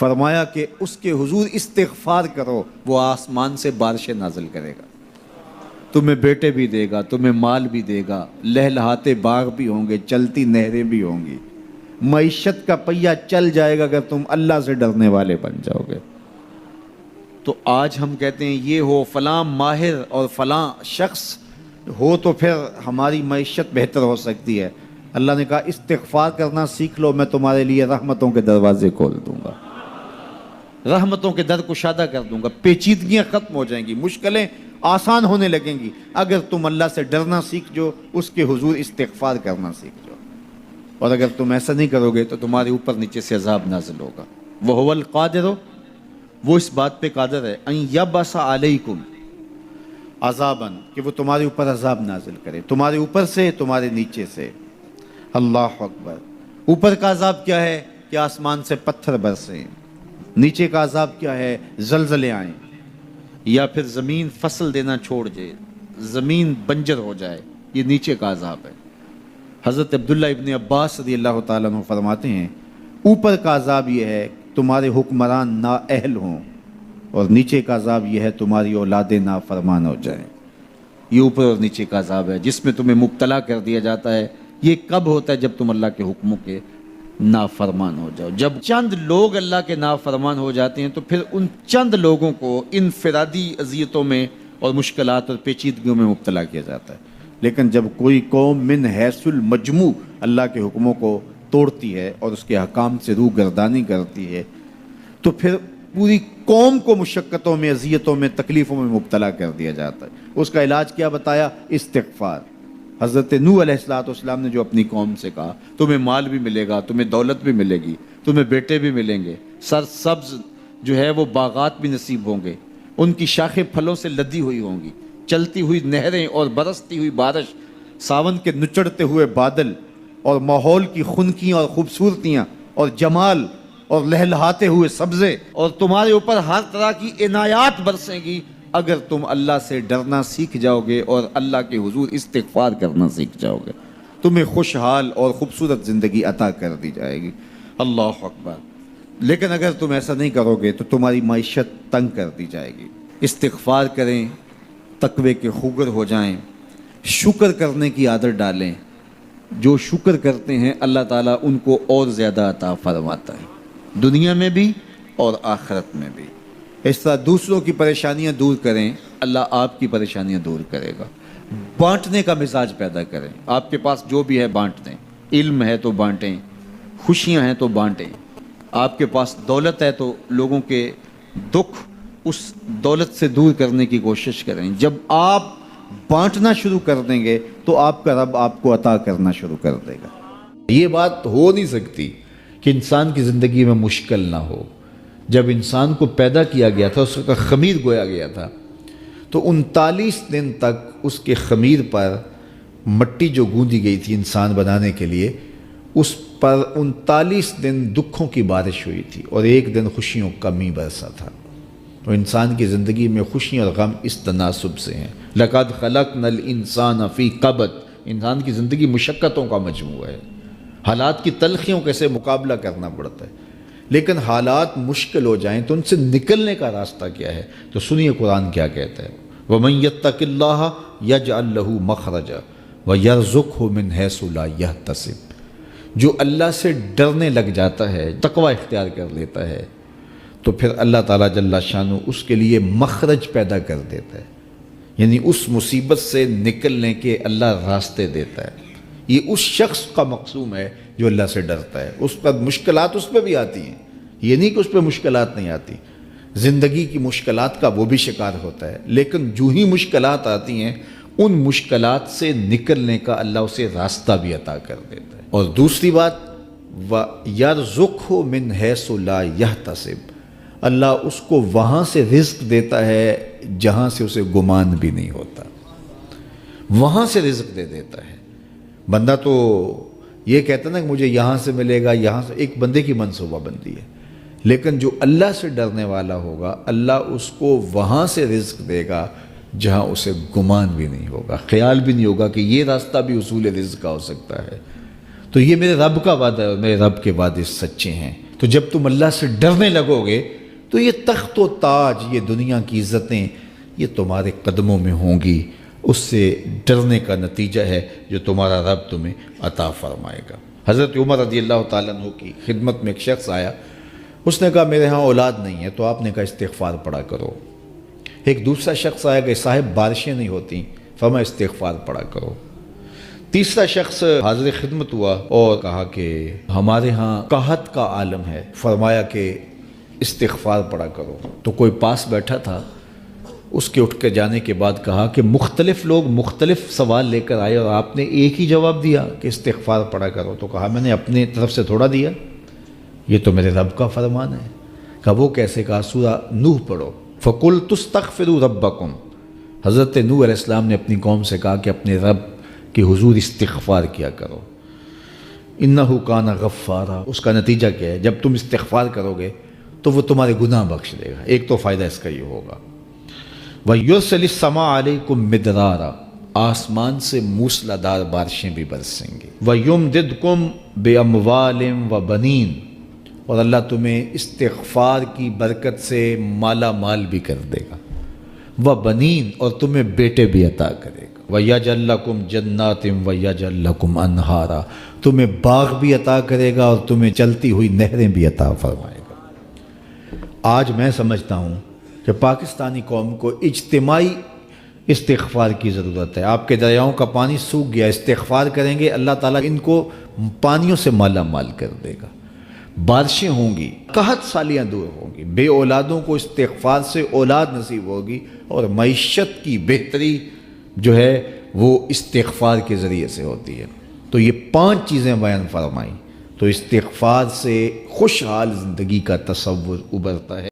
فرمایا کہ اس کے حضور استغفار کرو، وہ آسمان سے بارشیں نازل کرے گا، تمہیں بیٹے بھی دے گا، تمہیں مال بھی دے گا، لہلہاتے باغ بھی ہوں گے، چلتی نہریں بھی ہوں گی، معیشت کا پہیہ چل جائے گا اگر تم اللہ سے ڈرنے والے بن جاؤ گے۔ تو آج ہم کہتے ہیں یہ ہو فلاں ماہر اور فلاں شخص ہو تو پھر ہماری معیشت بہتر ہو سکتی ہے۔ اللہ نے کہا استغفار کرنا سیکھ لو، میں تمہارے لیے رحمتوں کے دروازے کھول دوں گا، رحمتوں کے در کشادہ کر دوں گا، پیچیدگیاں ختم ہو جائیں گی، مشکلیں آسان ہونے لگیں گی اگر تم اللہ سے ڈرنا سیکھ جو، اس کے حضور استغفار کرنا سیکھ جو۔ اور اگر تم ایسا نہیں کرو گے تو تمہارے اوپر نیچے سے عذاب نازل ہوگا۔ وَهُوَ الْقَادِرُ، وہ اس بات پہ قادر ہے، ان یبعث علیکم عذاباً، کہ وہ تمہارے اوپر عذاب نازل کرے، تمہارے اوپر سے، تمہارے نیچے سے۔ اللہ اکبر۔ اوپر کا عذاب کیا ہے کہ آسمان سے پتھر برسیں، نیچے کا عذاب کیا ہے زلزلے آئیں، یا پھر زمین فصل دینا چھوڑ جائے، زمین بنجر ہو جائے، یہ نیچے کا عذاب ہے۔ حضرت عبداللہ ابن عباس رضی اللہ تعالیٰ عنہ فرماتے ہیں اوپر کا عذاب یہ ہے تمہارے حکمران نااہل ہوں، اور نیچے کا عذاب یہ ہے تمہاری اولادیں نافرمان ہو جائیں۔ یہ اوپر اور نیچے کا عذاب ہے جس میں تمہیں مبتلا کر دیا جاتا ہے۔ یہ کب ہوتا ہے؟ جب تم اللہ کے حکموں کے نافرمان ہو جاؤ۔ جب چند لوگ اللہ کے نافرمان ہو جاتے ہیں تو پھر ان چند لوگوں کو انفرادی اذیتوں میں اور مشکلات اور پیچیدگیوں میں مبتلا کیا جاتا ہے۔ لیکن جب کوئی قوم من حیث المجموع اللہ کے حکموں کو توڑتی ہے اور اس کے حکام سے روح گردانی کرتی ہے تو پھر پوری قوم کو مشقتوں میں، اذیتوں میں، تکلیفوں میں مبتلا کر دیا جاتا ہے۔ اس کا علاج کیا بتایا؟ استغفار۔ حضرت نوح علیہ السلام نے جو اپنی قوم سے کہا تمہیں مال بھی ملے گا، تمہیں دولت بھی ملے گی، تمہیں بیٹے بھی ملیں گے، سرسبز جو ہے وہ باغات بھی نصیب ہوں گے، ان کی شاخیں پھلوں سے لدی ہوئی ہوں گی، چلتی ہوئی نہریں اور برستی ہوئی بارش، ساون کے نچڑتے ہوئے بادل، اور ماحول کی خنکیاں اور خوبصورتیاں اور جمال اور لہلہاتے ہوئے سبزے، اور تمہارے اوپر ہر طرح کی عنایات برسیں گی اگر تم اللہ سے ڈرنا سیکھ جاؤ گے اور اللہ کے حضور استغفار کرنا سیکھ جاؤ گے، تمہیں خوشحال اور خوبصورت زندگی عطا کر دی جائے گی۔ اللہ اکبر۔ لیکن اگر تم ایسا نہیں کرو گے تو تمہاری معیشت تنگ کر دی جائے گی۔ استغفار کریں، تقوی کے خوگر ہو جائیں، شکر کرنے کی عادت ڈالیں۔ جو شکر کرتے ہیں اللہ تعالیٰ ان کو اور زیادہ عطا فرماتا ہے، دنیا میں بھی اور آخرت میں بھی۔ اس طرح دوسروں کی پریشانیاں دور کریں، اللہ آپ کی پریشانیاں دور کرے گا۔ بانٹنے کا مزاج پیدا کریں، آپ کے پاس جو بھی ہے بانٹ دیں، علم ہے تو بانٹیں، خوشیاں ہیں تو بانٹیں، آپ کے پاس دولت ہے تو لوگوں کے دکھ اس دولت سے دور کرنے کی کوشش کریں۔ جب آپ بانٹنا شروع کر دیں گے تو آپ کا رب آپ کو عطا کرنا شروع کر دے گا۔ یہ بات ہو نہیں سکتی کہ انسان کی زندگی میں مشکل نہ ہو۔ جب انسان کو پیدا کیا گیا تھا، اس کا خمیر گویا گیا تھا، تو 39 دن تک اس کے خمیر پر مٹی جو گوندی گئی تھی انسان بنانے کے لیے، اس پر 39 دن دکھوں کی بارش ہوئی تھی اور ایک دن خوشیوں کا می برسا تھا۔ تو انسان کی زندگی میں خوشیاں اور غم اس تناسب سے ہیں۔ لَقَدْ خَلَقْنَا الْإِنسَانَ فِي قَبْضٍ، انسان کی زندگی مشقتوں کا مجموعہ ہے، حالات کی تلخیوں کے سے مقابلہ کرنا پڑتا ہے۔ لیکن حالات مشکل ہو جائیں تو ان سے نکلنے کا راستہ کیا ہے؟ تو سنیے قرآن کیا کہتا ہے، وَمَن يَتَّقِ اللَّهَ يَجْعَلْ لَهُ مَخْرَجًا وَيَرْزُقْهُ مِنْ حَيْثُ لَا يَحْتَسِبُ۔ جو اللہ سے ڈرنے لگ جاتا ہے، تقوی اختیار کر لیتا ہے، تو پھر اللہ تعالیٰ جل شانہ اس کے لیے مخرج پیدا کر دیتا ہے، یعنی اس مصیبت سے نکلنے کے اللہ راستے دیتا ہے۔ یہ اس شخص کا مقصوم ہے جو اللہ سے ڈرتا ہے۔ اس پر مشکلات اس پہ بھی آتی ہیں، یہ نہیں کہ اس پہ مشکلات نہیں آتی، زندگی کی مشکلات کا وہ بھی شکار ہوتا ہے، لیکن جو ہی مشکلات آتی ہیں ان مشکلات سے نکلنے کا اللہ اسے راستہ بھی عطا کر دیتا ہے۔ اور دوسری بات، وَيَرْزُقْهُ مِنْ حَيْثُ لَا يَحْتَسِبُ، اللہ اس کو وہاں سے رزق دیتا ہے جہاں سے اسے گمان بھی نہیں ہوتا، وہاں سے رزق دے دیتا ہے۔ بندہ تو یہ کہتا نا کہ مجھے یہاں سے ملے گا، یہاں سے، ایک بندے کی منصوبہ بندی ہے، لیکن جو اللہ سے ڈرنے والا ہوگا اللہ اس کو وہاں سے رزق دے گا جہاں اسے گمان بھی نہیں ہوگا، خیال بھی نہیں ہوگا کہ یہ راستہ بھی حصول رزق کا ہو سکتا ہے۔ تو یہ میرے رب کا وعدہ ہے اور میرے رب کے وعدے سچے ہیں۔ تو جب تم اللہ سے ڈرنے لگو گے تو یہ تخت و تاج، یہ دنیا کی عزتیں، یہ تمہارے قدموں میں ہوں گی۔ اس سے ڈرنے کا نتیجہ ہے جو تمہارا رب تمہیں عطا فرمائے گا۔ حضرت عمر رضی اللہ تعالیٰ عنہ کی خدمت میں ایک شخص آیا، اس نے کہا میرے ہاں اولاد نہیں ہے، تو آپ نے کہا استغفار پڑھا کرو۔ ایک دوسرا شخص آیا کہ صاحب بارشیں نہیں ہوتی، فرمایا استغفار پڑھا کرو۔ تیسرا شخص حاضر خدمت ہوا اور کہا کہ ہمارے ہاں قحط کا عالم ہے، فرمایا کہ استغفار پڑھا کرو۔ تو کوئی پاس بیٹھا تھا، اس کے اٹھ کے جانے کے بعد کہا کہ مختلف لوگ مختلف سوال لے کر آئے اور آپ نے ایک ہی جواب دیا کہ استغفار پڑھا کرو۔ تو کہا میں نے اپنی طرف سے تھوڑا دیا، یہ تو میرے رب کا فرمان ہے۔ کہا وہ کیسے؟ کہا سورہ نوح پڑھو، فَقُلْتُ اسْتَغْفِرُوا رَبَّكُمْ۔ حضرت نوح علیہ السلام نے اپنی قوم سے کہا کہ اپنے رب کے حضور استغفار کیا کرو، اِنَّهُ كَانَ غَفَّارًا۔ اس کا نتیجہ کیا ہے؟ جب تم استغفار کرو گے تو وہ تمہارے گناہ بخش دے گا۔ ایک تو فائدہ اس کا یہ ہوگا، وَيُرْسِلِ السَّمَاءَ عَلَيْكُمْ مِدْرَارًا، آسمان سے موسلادھار بارشیں بھی برسیں گی، وَيُمْدِدْكُمْ بِأَمْوَالٍ وَبَنِينَ، اور اللہ تمہیں استغفار کی برکت سے مالا مال بھی کر دے گا، وَبَنِينَ، اور تمہیں بیٹے بھی عطا کرے گا، وَيَجْعَلْ لَكُمْ جَنَّاتٍ وَيَجْعَلْ لَكُمْ أَنْهَارًا، تمہیں باغ بھی عطا کرے گا اور تمہیں چلتی ہوئی نہریں بھی عطا فرمائے گا۔ آج میں سمجھتا ہوں کہ پاکستانی قوم کو اجتماعی استغفار کی ضرورت ہے۔ آپ کے دریاؤں کا پانی سوکھ گیا، استغفار کریں گے اللہ تعالیٰ ان کو پانیوں سے مالا مال کر دے گا، بارشیں ہوں گی، قحط سالیاں دور ہوں گی، بے اولادوں کو استغفار سے اولاد نصیب ہوگی، اور معیشت کی بہتری جو ہے وہ استغفار کے ذریعے سے ہوتی ہے۔ تو یہ 5 چیزیں بیان فرمائیں، تو استغفار سے خوشحال زندگی کا تصور ابھرتا ہے۔